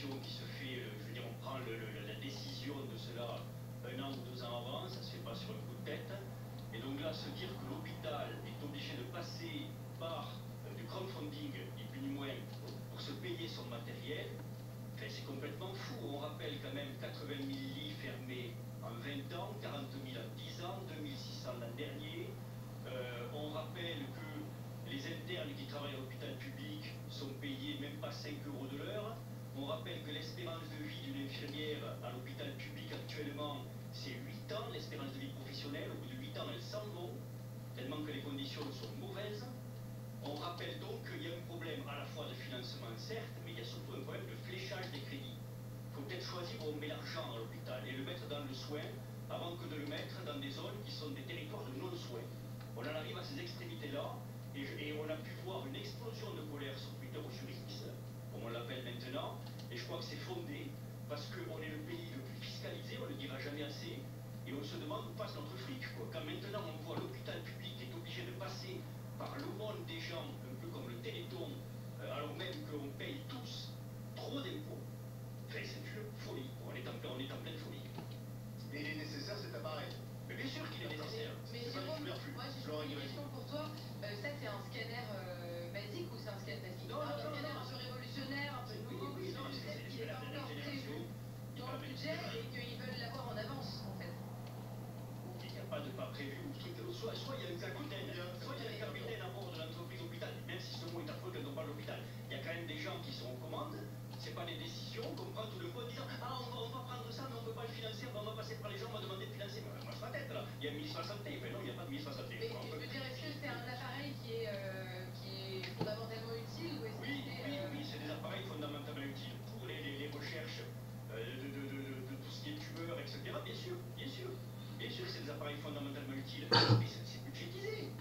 réflexion qui se fait, je veux dire, on prend la décision de cela 1 an ou 2 ans avant, ça ne se fait pas sur un coup de tête. Et donc là, se dire que l'hôpital est obligé de passer par du crowdfunding, ni plus ni moins, pour se payer son matériel, enfin, c'est complètement fou. On rappelle quand même 80 000 lits fermés en 20 ans, 40 000 en 10 ans, 2600 l'an dernier. On rappelle que les internes qui travaillent à l'hôpital public sont payés même pas 5 € de l'heure. On rappelle que l'espérance de vie d'une infirmière à l'hôpital public actuellement, c'est 8 ans, l'espérance de vie professionnelle. Au bout de 8 ans, elles s'en vont, tellement que les conditions sont mauvaises. On rappelle donc qu'il y a un problème à la fois de financement, certes, mais il y a surtout un problème de fléchage des crédits. Il faut peut-être choisir où on met l'argent à l'hôpital et le mettre dans le soin avant que de le mettre dans des zones qui sont des territoires de non-soin. On en arrive à ces extrémités-là et on a pu voir une explosion de colère sur Twitter ou sur X, comme on l'appelle maintenant, et je crois que c'est fondé parce qu'on est le pays le plus fiscalisé, on ne le dira jamais assez, et on se demande où passe notre fric, quoi. Quand maintenant on voit l'hôpital public qui est obligé de passer par l'aumône des gens, un peu comme le Téléthon, alors même qu'on paye tous trop d'impôts, enfin, c'est une folie, on est en pleine folie. Et il est nécessaire cet appareil. Mais bien sûr qu'il est nécessaire. Mais Jérôme, moi j'ai une question pour toi. Ça c'est un scanner basique ou c'est un scanner basique? Non, un non, scanner non, un peu révolutionnaire, un peu nouveau, oui, peut-être qu'il n'est pas encore prévu dans le budget et qu'ils veulent l'avoir en avance en fait. Il n'y a pas de pas prévu ou truc. Soit il y a un capitaine à bord de l'entreprise hôpital, même si ce mot est affreux quand on parle d'hôpital. Il y a quand même des gens qui sont aux commandes. C'est pas des décisions qu'on prend tout le coup en disant ah on va prendre ça mais on ne peut pas le financer, on va passer par les gens, on va demander de financer. Mais moi je la tête là. Il y a un ministre de la santé. Mais non, il n'y a pas de ministre de la santé. Mais je veux dire, est-ce que c'est un appareil qui est fondamentalement utile ou est-ce que oui, c'est des appareils fondamentalement utiles pour les recherches de tout ce qui est tumeur, etc. Bien sûr, c'est des appareils fondamentalement utiles. Mais c'est budgétisé.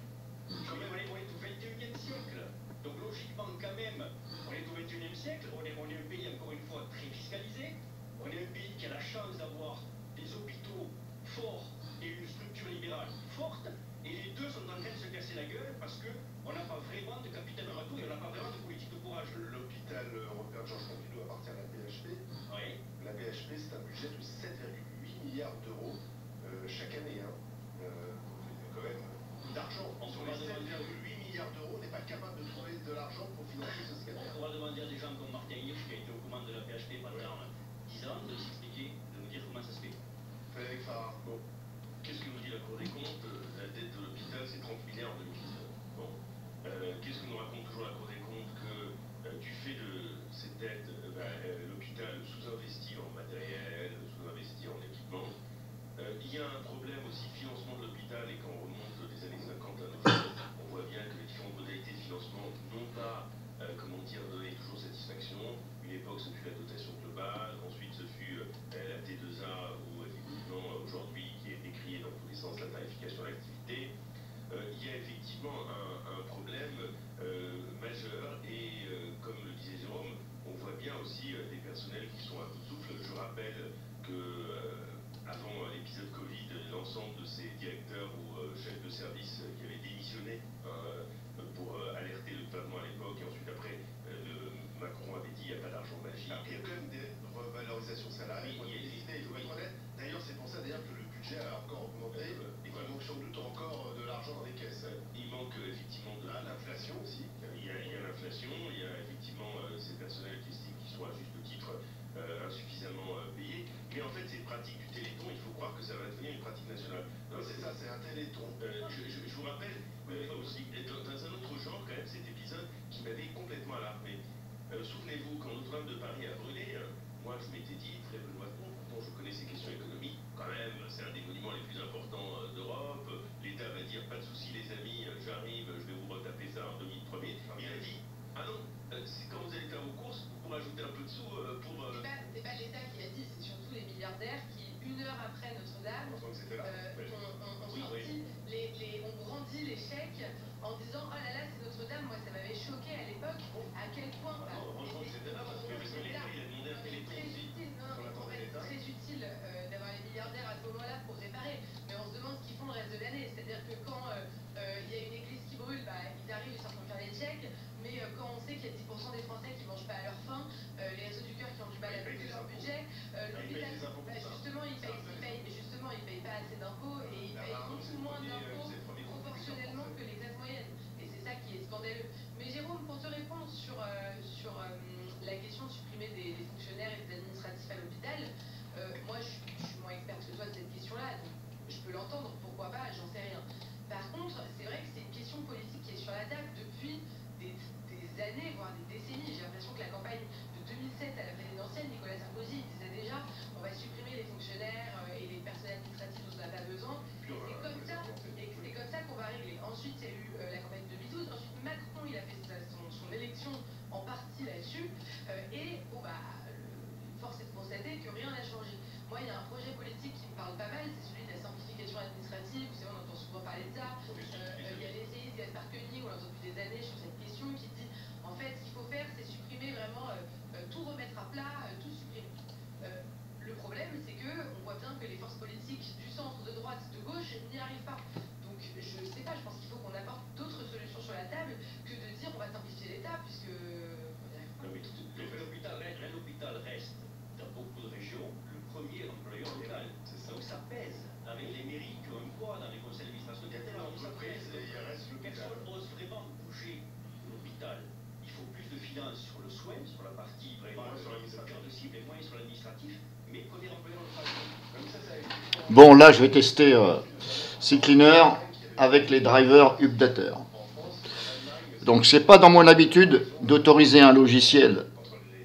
Quand même, on est au 21e siècle. Donc logiquement, quand même, on est au 21e siècle, on est un pays, encore une fois, très fiscalisé. On est un pays qui a la chance d'avoir des hôpitaux forts et une structure libérale forte. Et les deux sont en train de se casser la gueule parce qu'on n'a pas vraiment de capitaine à tout et on n'a pas vraiment de politique de courage. L'hôpital européen de Georges Pompidou appartient à la PHP. Oui. La PHP, c'est un budget de 7,8 milliards d'euros chaque année. Quand même beaucoup d'argent. Sur les 7,8 milliards d'euros, on n'est pas capable de trouver de l'argent pour financer ce scanner. On va demander à des gens comme Martin Hirsch, qui a été aux commandes de la PHP pendant 10 ans, de s'expliquer, de nous dire comment ça se fait. Frédéric Farah. Bon. Qu'est-ce que nous dit la Cour des comptes? La dette de l'hôpital, c'est 30 milliards en 2019. Bon. Qu'est-ce que nous raconte toujours la Cour des comptes? Que du fait de cette dette, l'hôpital sous-investit en matériel, sous-investit en équipement. Il y a un problème aussi de financement de l'hôpital et quand on remonte des années 50 à nos jours, on voit bien que les différentes modalités de financement n'ont pas, donné toujours satisfaction. Une époque, ce fut la dotation globale, ensuite ce fut la T2A où effectivement aujourd'hui qui est décriée dans tous les sens la tarification à l'activité. Il y a effectivement un problème majeur et comme le disait Jérôme, on voit bien aussi des personnels qui sont à bout de souffle. Je rappelle que avant l'épisode Covid, l'ensemble de ces directeurs ou chefs de service qui avaient démissionné pour alerter le gouvernement à l'époque, et ensuite après, Macron avait dit il n'y a pas d'argent magique. Il y a quand même des revalorisations salariales, il faut être honnête. D'ailleurs, c'est pour ça que le budget a encore augmenté et qu'il manque sans doute encore de l'argent dans les caisses. Il manque effectivement de l'inflation aussi. Il y a l'inflation, il y a effectivement ces personnels qui estiment qu'ils sont à juste titre insuffisamment payés. Mais en fait, cette pratique du téléthon, il faut croire que ça va devenir une pratique nationale. Non, c'est ça, c'est un téléthon. Je vous rappelle aussi, dans un autre genre, quand même, cet épisode qui m'avait complètement alarmé. Souvenez-vous, quand Notre-Dame de Paris a brûlé, moi je m'étais dit, très benoîtement, pourtant je connais ces questions économiques, quand même, c'est un des monuments les plus importants d'Europe. L'État va dire, pas de souci les amis, j'arrive, je vais vous retaper ça en 2001. Il a dit, ah non, c'est quand vous allez faire vos courses, vous pourrez ajouter un peu de sous pour... C'est pas l'État qui l'a dit, c'est surtout les milliardaires qui, 1 heure après Notre-Dame, ont brandi les chèques en disant oh là là c'est Notre-Dame. Moi ça m'avait choqué à l'époque à quel point très utile d'avoir les milliardaires à ce moment-là pour réparer, mais on se demande ce qu'ils font le reste de l'année. C'est-à-dire que quand il y a une église qui brûle, ils arrivent, ils sortent en faire des chèques, mais quand on sait qu'il y a 10% des Français qui ne mangent pas à leur faim, les Restos du Cœur qui ont du mal à décennies. J'ai l'impression que la campagne de 2007 à la présidentielle, Nicolas Sarkozy disait déjà on va supprimer les fonctionnaires et les personnes administratives dont on n'a pas besoin. Et c'est comme ça qu'on va régler. Ensuite, il y a eu la campagne de 2012. Ensuite, Macron, il a fait son élection en partie là-dessus. Et bon, force est de constater que rien n'a changé. Moi, il y a un projet politique qui me parle pas mal, c'est celui de la simplification administrative. Vous savez, on entend souvent parler de ça. Il y a l'essayiste Gaspard Koenig, on l'entend depuis des années sur cette question, qui dit en fait, ce qu'il faut faire, c'est supprimer vraiment tout remettre à plat, tout supprimer. Le problème, c'est que on voit bien que les forces politiques du centre, de droite, de gauche n'y arrivent pas. Donc, je sais pas, je pense qu'il faut qu'on apporte d'autres solutions sur la table que de dire on va simplifier l'État, puisque on n'y arrive pas. L'hôpital reste, dans beaucoup de régions, le premier employeur local. Donc ça pèse avec les mairies qui ont une voix dans les conseils d'administration, etc. Donc ça pèse. Personne n'ose vraiment bouger l'hôpital. Il faut plus de finances sur le soin, sur la partie vraiment sur l'administration de cible et moins sur l'administratif, mais premier employeur local. Bon, là, je vais tester CCleaner avec les drivers Updater. Donc, c'est pas dans mon habitude d'autoriser un logiciel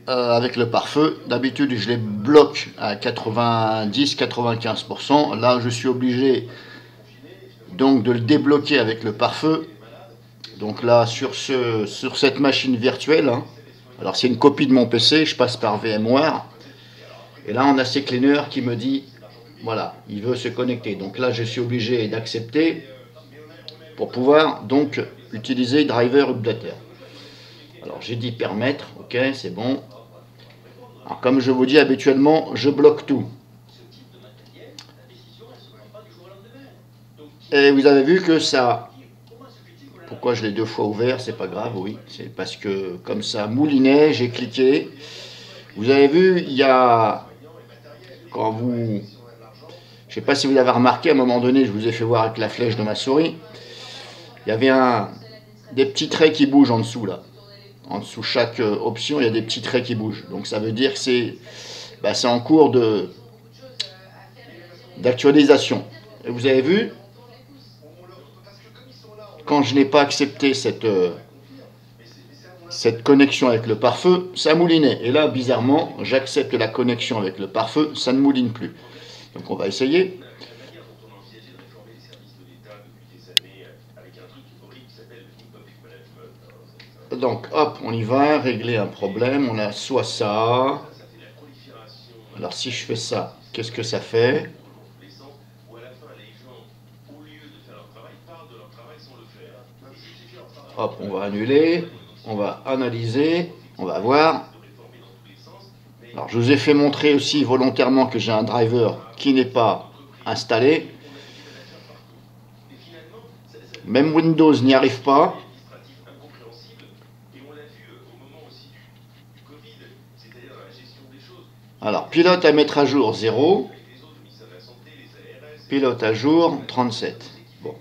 avec le pare-feu. D'habitude, je les bloque à 90-95%. Là, je suis obligé donc de le débloquer avec le pare-feu. Donc là, sur cette machine virtuelle, hein, alors c'est une copie de mon PC, je passe par VMware. Et là, on a CCleaner qui me dit, voilà, il veut se connecter. Donc là, je suis obligé d'accepter pour pouvoir donc utiliser Driver Updater. Alors, j'ai dit permettre, ok, c'est bon. Alors, comme je vous dis habituellement, je bloque tout. Et vous avez vu que ça... Pourquoi je l'ai deux fois ouvert, c'est pas grave, oui. C'est parce que comme ça moulinait, j'ai cliqué. Vous avez vu, il y a... Quand vous... Je ne sais pas si vous avez remarqué, à un moment donné, je vous ai fait voir avec la flèche de ma souris. Il y avait des petits traits qui bougent en dessous, là. En dessous chaque option, il y a des petits traits qui bougent. Donc ça veut dire que c'est en cours d'actualisation. Et vous avez vu, quand je n'ai pas accepté cette connexion avec le pare-feu, ça moulinait. Et là, bizarrement, j'accepte la connexion avec le pare-feu, ça ne mouline plus. Donc on va essayer. Donc hop, on y va, régler un problème. On a soit ça. Alors si je fais ça, qu'est-ce que ça fait? Hop, on va annuler, on va analyser, on va voir. Alors je vous ai fait montrer aussi volontairement que j'ai un driver qui n'est pas installé. Même Windows n'y arrive pas. Alors, pilote à mettre à jour 0. Pilote à jour 37. Bon.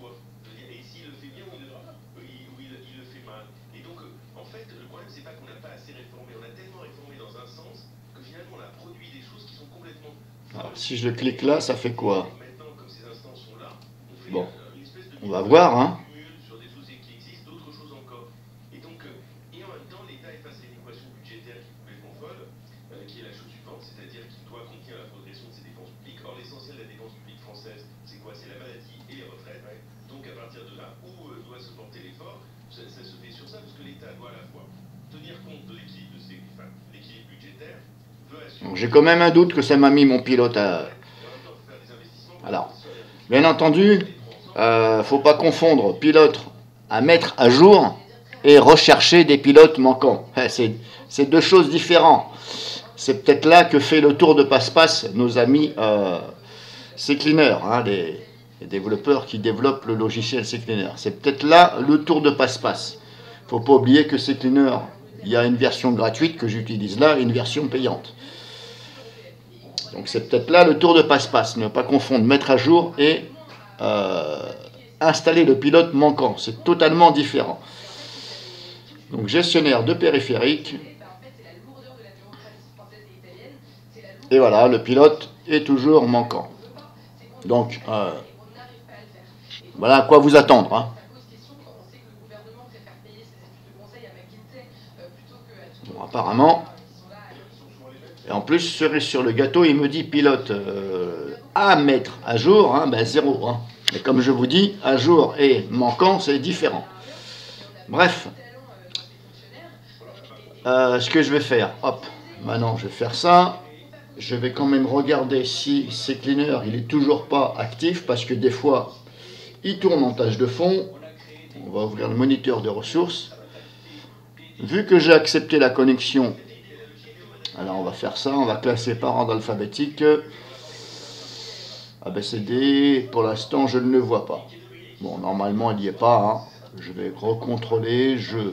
Alors, si je clique là, ça fait quoi? Bon, on va voir, hein. J'ai quand même un doute que ça m'a mis mon pilote à... Alors, bien entendu, faut pas confondre pilote à mettre à jour et rechercher des pilotes manquants. C'est deux choses différentes. C'est peut-être là que fait le tour de passe-passe nos amis CCleaner, hein, les développeurs qui développent le logiciel CCleaner. C'est peut-être là le tour de passe-passe. Il ne faut pas oublier que CCleaner, il y a une version gratuite que j'utilise là et une version payante. Donc c'est peut-être là le tour de passe-passe. Ne pas confondre mettre à jour et installer le pilote manquant. C'est totalement différent. Donc gestionnaire de périphérique. Et voilà, le pilote est toujours manquant. Donc voilà à quoi vous attendre, hein. apparemment. Et en plus, cerise sur le gâteau, il me dit pilote à mettre à jour, hein, ben 0. Hein. Mais comme je vous dis, à jour et manquant, c'est différent. Bref, ce que je vais faire, hop, maintenant je vais faire ça. Je vais quand même regarder si CCleaner, il est toujours pas actif, parce que des fois, il tourne en tâche de fond. On va ouvrir le moniteur de ressources. Vu que j'ai accepté la connexion, alors on va faire ça, on va classer par ordre alphabétique. ABCD, pour l'instant je ne le vois pas. Bon, normalement il n'y est pas. Hein. Je vais recontrôler, je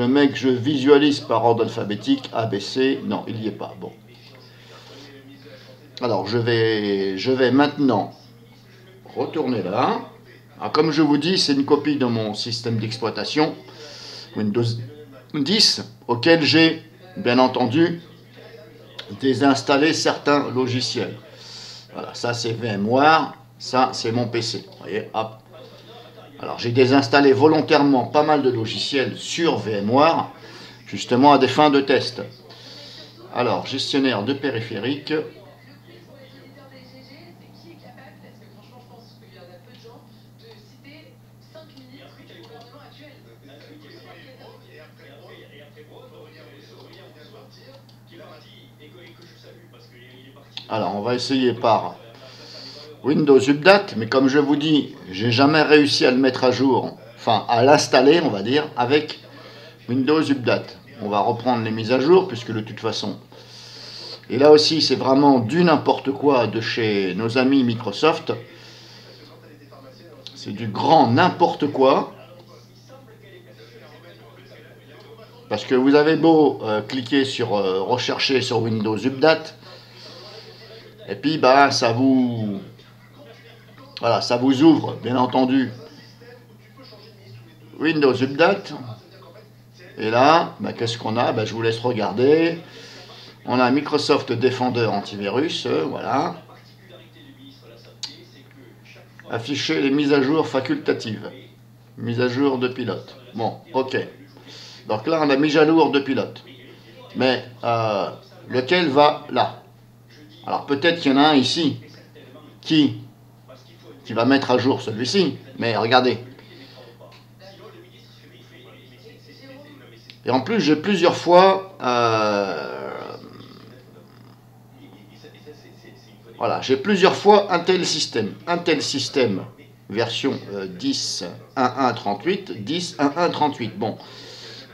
mets que je visualise par ordre alphabétique, ABC, non, il n'y est pas. Bon. Alors je vais maintenant retourner là. Alors, comme je vous dis, c'est une copie de mon système d'exploitation Windows 10, auquel j'ai, bien entendu, désinstallé certains logiciels. Voilà, ça c'est VMware, ça c'est mon PC. Vous voyez, hop. Alors j'ai désinstallé volontairement pas mal de logiciels sur VMware, justement à des fins de test. Alors, gestionnaire de périphériques. Alors, on va essayer par Windows Update, mais comme je vous dis, j'ai jamais réussi à le mettre à jour, enfin à l'installer, on va dire, avec Windows Update. On va reprendre les mises à jour, puisque de toute façon, et là aussi c'est vraiment du n'importe quoi de chez nos amis Microsoft. C'est du grand n'importe quoi. Parce que vous avez beau cliquer sur rechercher sur Windows Update, et puis bah ça vous voilà, ça vous ouvre bien entendu Windows Update. Et là, bah, qu'est-ce qu'on a? Bah, je vous laisse regarder. On a Microsoft Defender antivirus, voilà. Afficher les mises à jour facultatives. Mise à jour de pilote. Bon, ok. Donc là, on a mis à jour de pilote. Mais lequel va là? Alors peut-être qu'il y en a un ici qui va mettre à jour celui-ci. Mais regardez. Et en plus, j'ai plusieurs fois... voilà, j'ai plusieurs fois un tel système. Un tel système, version 10.1.1.38, 10.1.1.38. Bon,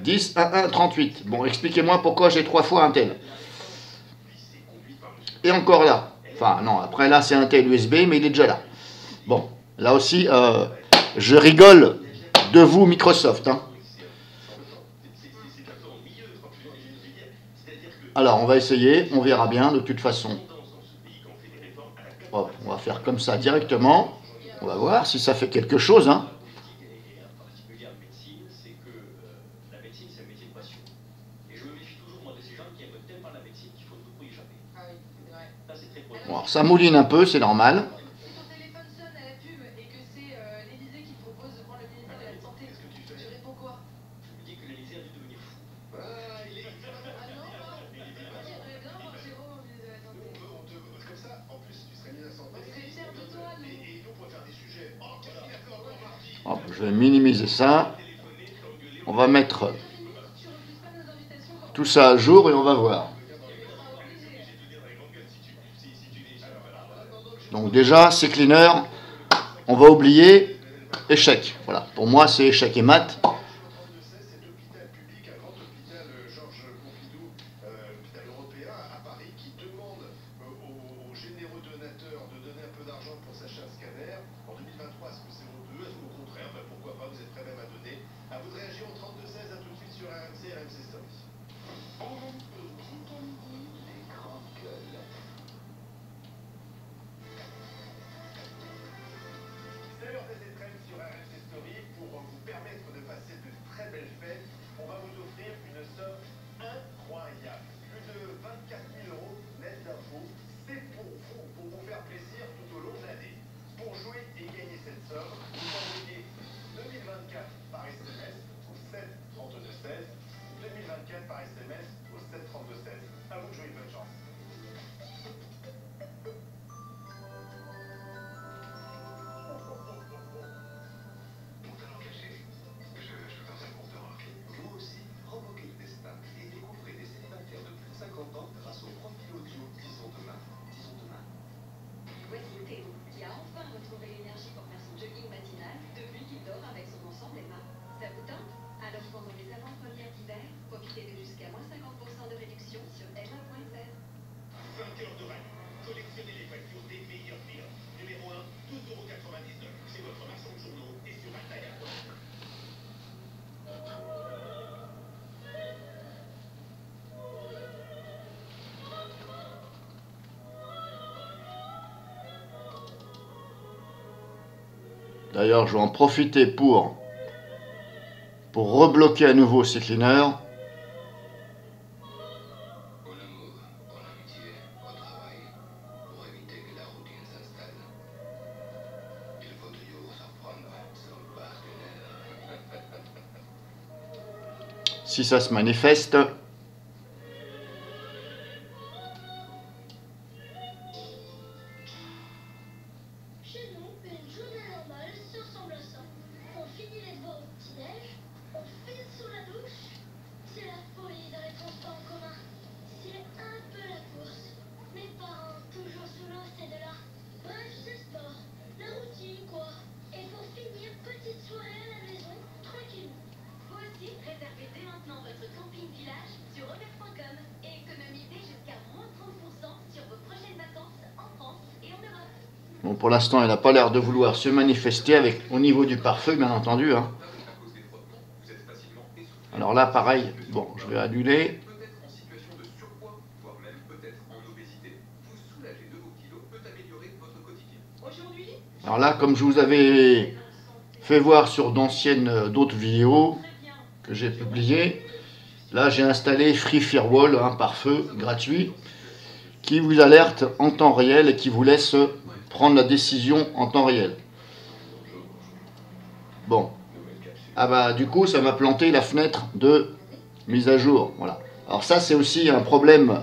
10.1.1.38. Bon, expliquez-moi pourquoi j'ai 3 fois un tel. Et encore là. Enfin, non, après là, c'est un tel USB, mais il est déjà là. Bon, là aussi, je rigole de vous, Microsoft. Hein. Alors, on va essayer, on verra bien, de toute façon. Hop, on va faire comme ça directement. On va voir si ça fait quelque chose. Hein. Bon, alors ça mouline un peu, c'est normal. Hop, je vais minimiser ça. On va mettre tout ça à jour et on va voir. Donc déjà, CCleaner, on va oublier échec. Voilà, pour moi c'est échec et mat. D'ailleurs, je vais en profiter pour rebloquer à nouveau ces cleaners. Si ça se manifeste. Chez nous, une journée normale, ça ressemble à ça. On finit les devoirs au petit-déj, on file sous la douche. C'est la folie dans les transports en commun. C'est un peu la course. Mes parents, toujours sous l'eau, c'est de là. Bref, c'est sport. La routine, quoi. Et pour finir, petite soirée à la maison, tranquille. Vous aussi, réservez dès maintenant votre camping village sur Robert.com et économisez jusqu'à moins 30% sur vos prochaines vacances en France et en Europe. Bon, pour l'instant, il n'a pas l'air de vouloir se manifester avec, au niveau du pare-feu, bien entendu. Hein. Alors là, pareil, bon, je vais annuler. Alors là, comme je vous avais fait voir sur d'autres vidéos que j'ai publiées, là j'ai installé Free Firewall, un pare-feu gratuit, qui vous alerte en temps réel et qui vous laisse prendre la décision en temps réel. Bon. Ah bah du coup ça m'a planté la fenêtre de mise à jour. Voilà. Alors ça c'est aussi un problème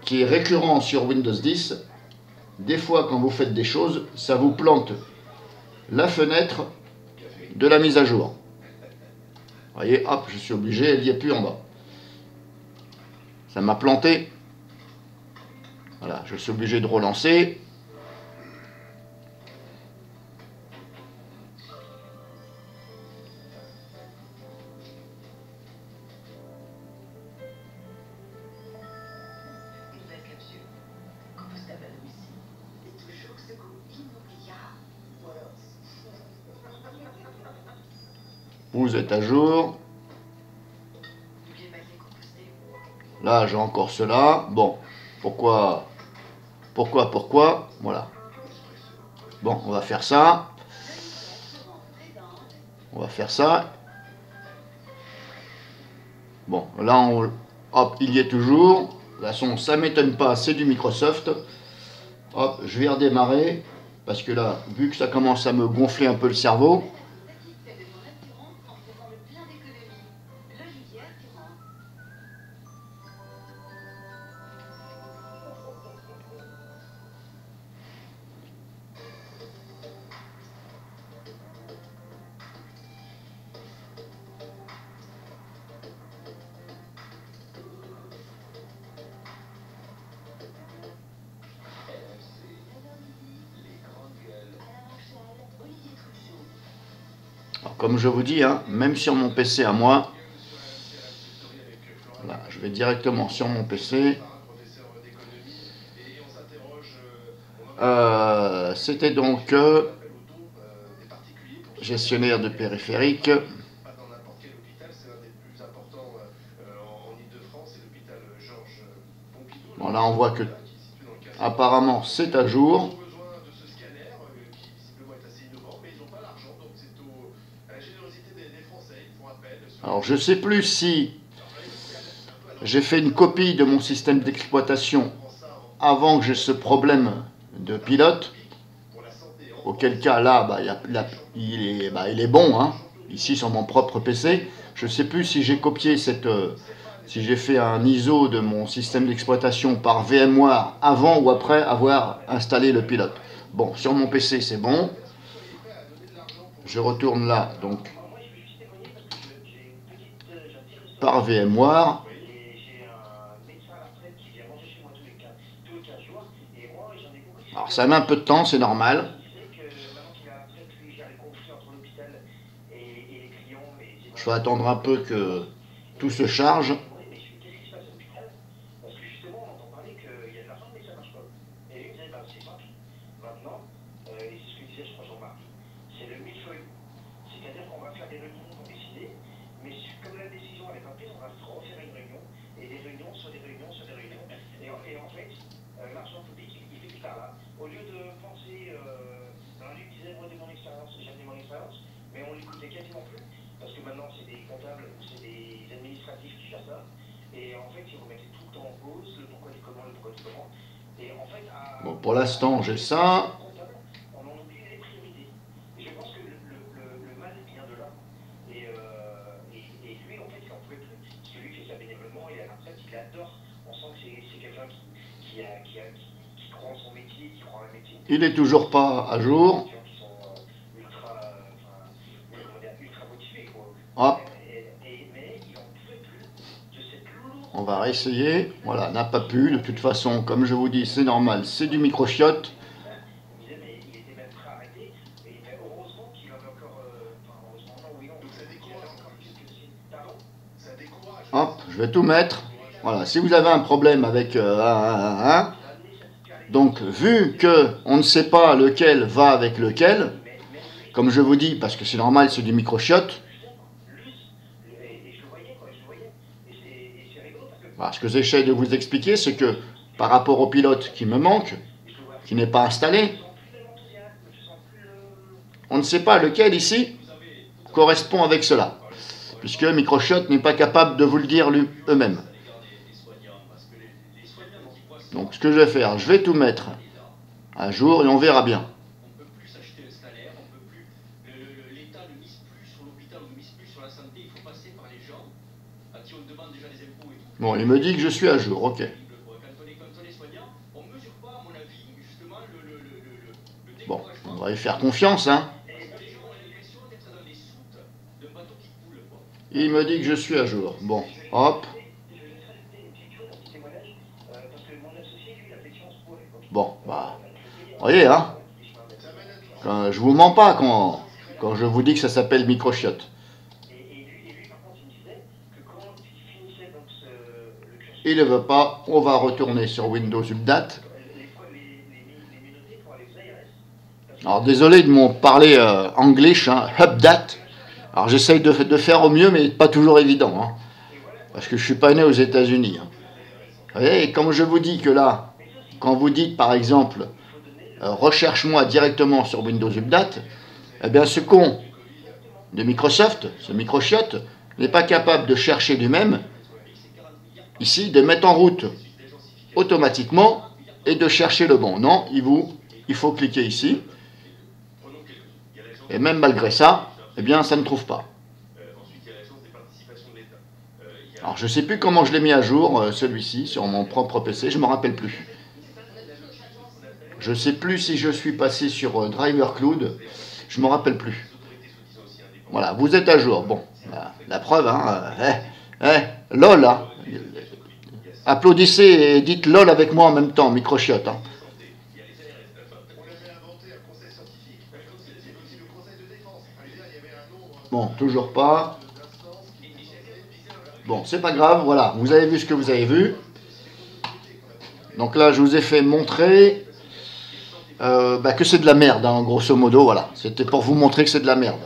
qui est récurrent sur Windows 10. Des fois quand vous faites des choses, ça vous plante la fenêtre de la mise à jour. Vous voyez, hop, je suis obligé, elle n'y est plus en bas. Ça m'a planté. Voilà, je suis obligé de relancer. Nouvelle capsule. Compostable à domicile. Et toujours ce goût inoubliable. Voilà. Vous êtes à jour. N'oubliez pas de les composter. Là, j'ai encore cela. Bon, pourquoi? Voilà. Bon, on va faire ça. On va faire ça. Bon, là, hop, il y est toujours. De toute façon, ça m'étonne pas, c'est du Microsoft. Hop, je vais redémarrer. Parce que là, vu que ça commence à me gonfler un peu le cerveau. Alors, comme je vous dis, hein, même sur mon PC à moi, voilà, je vais directement sur mon PC. C'était donc gestionnaire de périphérique. Bon, là on voit que apparemment c'est à jour. Alors je sais plus si j'ai fait une copie de mon système d'exploitation avant que j'ai ce problème de pilote, auquel cas là, il est bon, hein, ici sur mon propre PC. Je ne sais plus si j'ai copié si j'ai fait un ISO de mon système d'exploitation par VMware avant ou après avoir installé le pilote. Bon, sur mon PC c'est bon. Je retourne là, donc, par VMware. Alors ça met un peu de temps, c'est normal. Je vais attendre un peu que tout se charge. Alors lui disait, moi, de mon expérience, j'avais mon expérience, mais on l'écoutait quasiment plus, parce que maintenant, c'est des comptables ou c'est des administratifs qui gèrent ça. Et en fait, ils remettaient tout le temps en cause, le pourquoi du comment, le pourquoi du comment. Et en fait, Bon, pour l'instant, j'ai ça. On en oublie les priorités. Et je pense que le mal vient de là. Et lui, en fait, il n'en pouvait plus. Parce que lui, il fait ça bénévolement, il est à la retraite, il adore. On sent que c'est quelqu'un qui croit en son métier, qui croit en un métier. Il est toujours pas à jour. Qui sont ultra motivés, quoi. Hop. Mais il n'en pouvait plus de cette lourde. On va réessayer. Voilà, n'a pas pu. De toute façon, comme je vous dis, c'est normal. C'est du microchiotte. Il était même prêt à arrêter. Et heureusement qu'il avait encore. Heureusement, non, oui, non. Donc ça décourage encore plus. Pardon. Ça décourage. Hop, je vais tout mettre. Voilà, si vous avez un problème avec donc vu que on ne sait pas lequel va avec lequel, comme je vous dis, parce que c'est normal, c'est du microchiotte. Voilà, ce que j'essaie de vous expliquer, c'est que par rapport au pilote qui me manque, qui n'est pas installé, on ne sait pas lequel ici correspond avec cela, puisque Microchiotte n'est pas capable de vous le dire eux-mêmes. Donc ce que je vais faire, je vais tout mettre à jour et on verra bien. On ne peut plus s'acheter un salaire, on peut plus. L'État ne mise plus sur l'hôpital, ne mise plus sur la santé. Il faut passer par les gens à qui on demande déjà les impôts et tout. Bon, il me dit que je suis à jour, ok. Quand on est soignant, on ne mesure pas, à mon avis, justement, le Bon, découragement. on va y faire confiance, hein. Les gens ont l'impression d'être dans les soutes d'un bateau qui coule, quoi. Il me dit que je suis à jour. Bon, hop. Bon, bah, vous voyez, hein. Je vous mens pas quand je vous dis que ça s'appelle Microchiotte. Il ne veut pas, on va retourner sur Windows Update. Alors désolé de m'en parler anglais, hein, Update. Alors j'essaye de faire au mieux, mais pas toujours évident, hein, parce que je suis pas né aux États-Unis. Hein. Vous voyez, et comme je vous dis que là, quand vous dites par exemple, recherche-moi directement sur Windows Update, eh bien ce con de Microsoft, ce microchiotte, n'est pas capable de chercher lui-même, ici, de mettre en route automatiquement et de chercher le bon. Non, il faut cliquer ici. Et même malgré ça, eh bien, ça ne trouve pas. Alors, je ne sais plus comment je l'ai mis à jour, celui-ci, sur mon propre PC, je ne me rappelle plus. Je ne sais plus si je suis passé sur Driver Cloud, je ne me rappelle plus. Voilà, vous êtes à jour. Bon, la preuve, hein. LOL, hein. Applaudissez et dites LOL avec moi en même temps, Microchiotte. Hein. Bon, toujours pas. Bon, c'est pas grave, voilà, vous avez vu ce que vous avez vu. Donc là, je vous ai fait montrer que c'est de la merde, hein, grosso modo, voilà. C'était pour vous montrer que c'est de la merde.